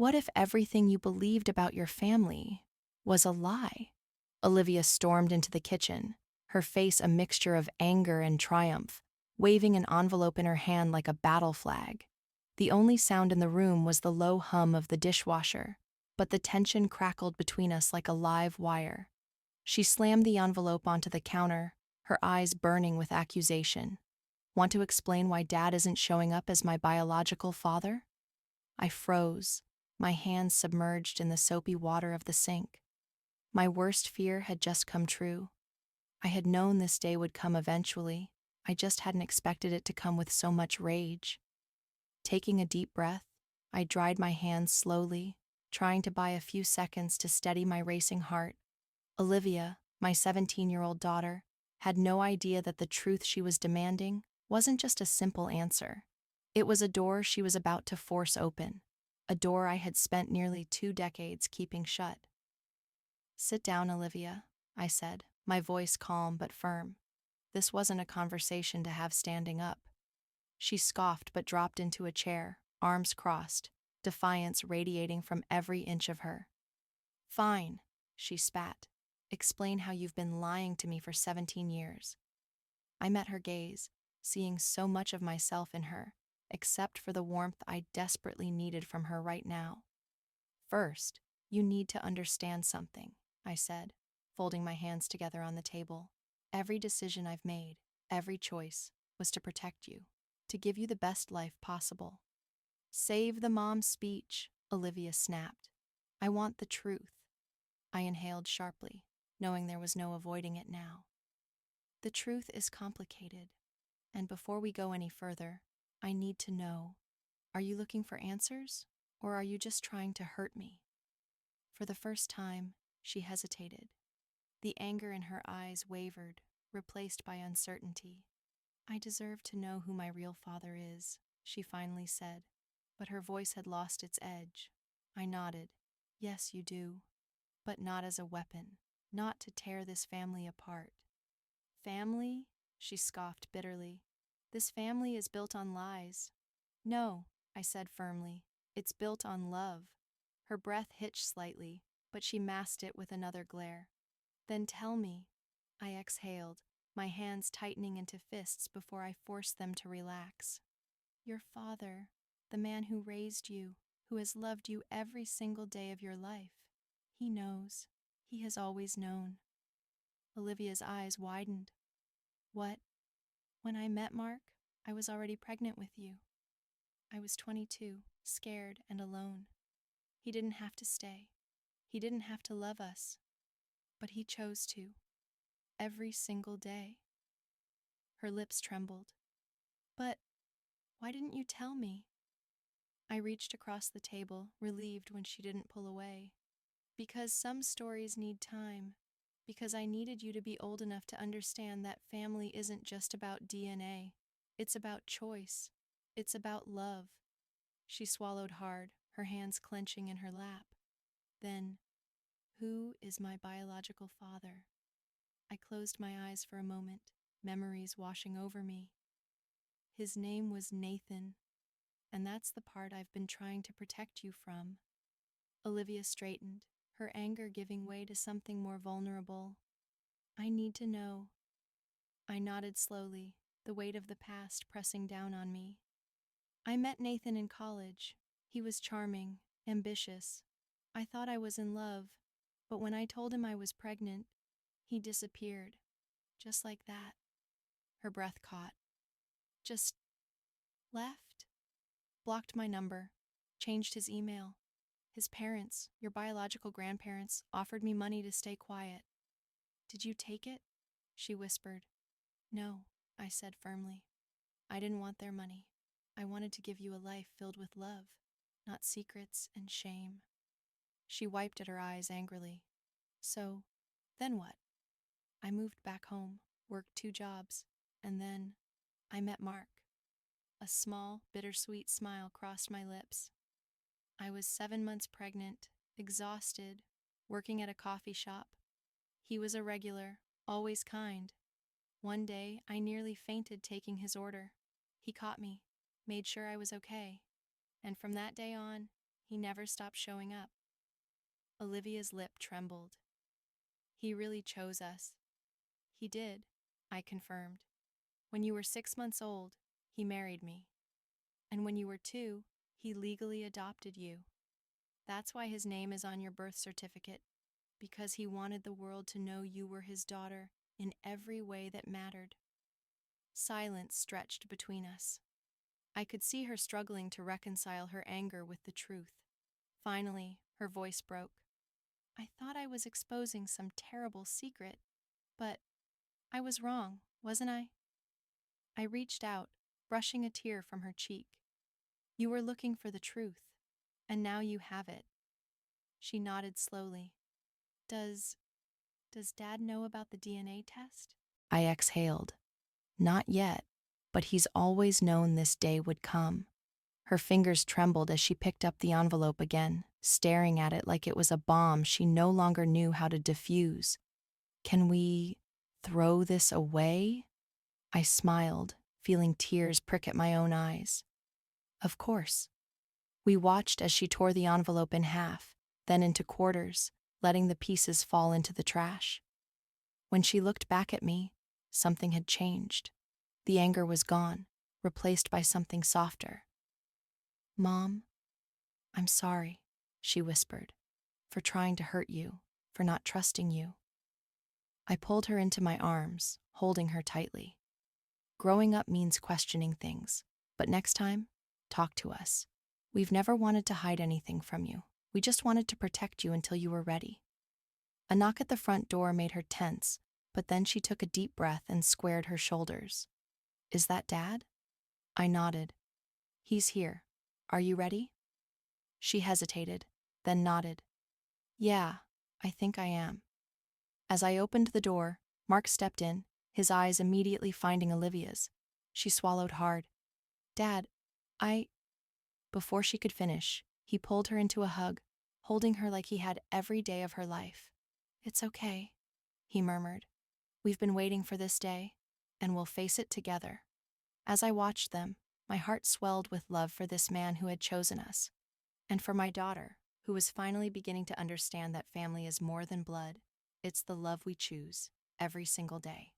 What if everything you believed about your family was a lie? Olivia stormed into the kitchen, her face a mixture of anger and triumph, waving an envelope in her hand like a battle flag. The only sound in the room was the low hum of the dishwasher, but the tension crackled between us like a live wire. She slammed the envelope onto the counter, her eyes burning with accusation. Want to explain why Dad isn't showing up as my biological father? I froze, my hands submerged in the soapy water of the sink. My worst fear had just come true. I had known this day would come eventually. I just hadn't expected it to come with so much rage. Taking a deep breath, I dried my hands slowly, trying to buy a few seconds to steady my racing heart. Olivia, my 17-year-old daughter, had no idea that the truth she was demanding wasn't just a simple answer. It was a door she was about to force open, a door I had spent nearly 2 decades keeping shut. "Sit down, Olivia," I said, my voice calm but firm. This wasn't a conversation to have standing up. She scoffed but dropped into a chair, arms crossed, defiance radiating from every inch of her. "Fine," she spat. "Explain how you've been lying to me for 17 years. I met her gaze, seeing so much of myself in her, except for the warmth I desperately needed from her right now. "First, you need to understand something," I said, folding my hands together on the table. "Every decision I've made, every choice, was to protect you, to give you the best life possible." "Save the mom speech," Olivia snapped. "I want the truth." I inhaled sharply, knowing there was no avoiding it now. "The truth is complicated, and before we go any further, I need to know, are you looking for answers, or are you just trying to hurt me?" For the first time, she hesitated. The anger in her eyes wavered, replaced by uncertainty. "I deserve to know who my real father is," she finally said, but her voice had lost its edge. I nodded. "Yes, you do, but not as a weapon, not to tear this family apart." "Family?" she scoffed bitterly. "This family is built on lies." "No," I said firmly. "It's built on love." Her breath hitched slightly, but she masked it with another glare. "Then tell me." I exhaled, my hands tightening into fists before I forced them to relax. "Your father, the man who raised you, who has loved you every single day of your life. He knows. He has always known." Olivia's eyes widened. "What? When I met Mark, I was already pregnant with you. I was 22, scared and alone. He didn't have to stay. He didn't have to love us. But he chose to. Every single day." Her lips trembled. "But why didn't you tell me?" I reached across the table, relieved when she didn't pull away. "Because some stories need time. Because I needed you to be old enough to understand that family isn't just about DNA. It's about choice. It's about love." She swallowed hard, her hands clenching in her lap. Then, "Who is my biological father?" I closed my eyes for a moment, memories washing over me. "His name was Nathan, and that's the part I've been trying to protect you from." Olivia straightened, her anger giving way to something more vulnerable. "I need to know." I nodded slowly, the weight of the past pressing down on me. "I met Nathan in college. He was charming, ambitious. I thought I was in love, but when I told him I was pregnant, he disappeared. Just like that." Her breath caught. "Just left? Blocked my number. Changed his email. His parents, your biological grandparents, offered me money to stay quiet." "Did you take it?" she whispered. "No," I said firmly. "I didn't want their money. I wanted to give you a life filled with love, not secrets and shame." She wiped at her eyes angrily. "So, then what?" "I moved back home, worked 2 jobs, and then I met Mark." A small, bittersweet smile crossed my lips. "I was 7 months pregnant, exhausted, working at a coffee shop. He was a regular, always kind. One day, I nearly fainted taking his order. He caught me, made sure I was okay. And from that day on, He never stopped showing up. Olivia's lip trembled. He really chose us. He did, I confirmed. When you were 6 months old, he married me. And when you were 2, he legally adopted you. That's why his name is on your birth certificate, because he wanted the world to know you were his daughter in every way that mattered. Silence stretched between us. I could see her struggling to reconcile her anger with the truth. Finally, her voice broke. I thought I was exposing some terrible secret, but I was wrong, wasn't I? I reached out, brushing a tear from her cheek. You were looking for the truth, and now you have it. She nodded slowly. Does Dad know about the DNA test? I exhaled. Not yet, but he's always known this day would come. Her fingers trembled as she picked up the envelope again, staring at it like it was a bomb she no longer knew how to defuse. Can we throw this away? I smiled, feeling tears prick at my own eyes. Of course. We watched as she tore the envelope in half, then into quarters, letting the pieces fall into the trash. When she looked back at me, something had changed. The anger was gone, replaced by something softer. Mom, I'm sorry, she whispered, for trying to hurt you, for not trusting you. I pulled her into my arms, holding her tightly. Growing up means questioning things, but next time, talk to us. We've never wanted to hide anything from you. We just wanted to protect you until you were ready. A knock at the front door made her tense, but then she took a deep breath and squared her shoulders. Is that Dad? I nodded. He's here. Are you ready? She hesitated, then nodded. Yeah, I think I am. As I opened the door, Mark stepped in, his eyes immediately finding Olivia's. She swallowed hard. Dad, Before she could finish, he pulled her into a hug, holding her like he had every day of her life. It's okay, he murmured. We've been waiting for this day, and we'll face it together. As I watched them, my heart swelled with love for this man who had chosen us, and for my daughter, who was finally beginning to understand that family is more than blood. It's the love we choose every single day.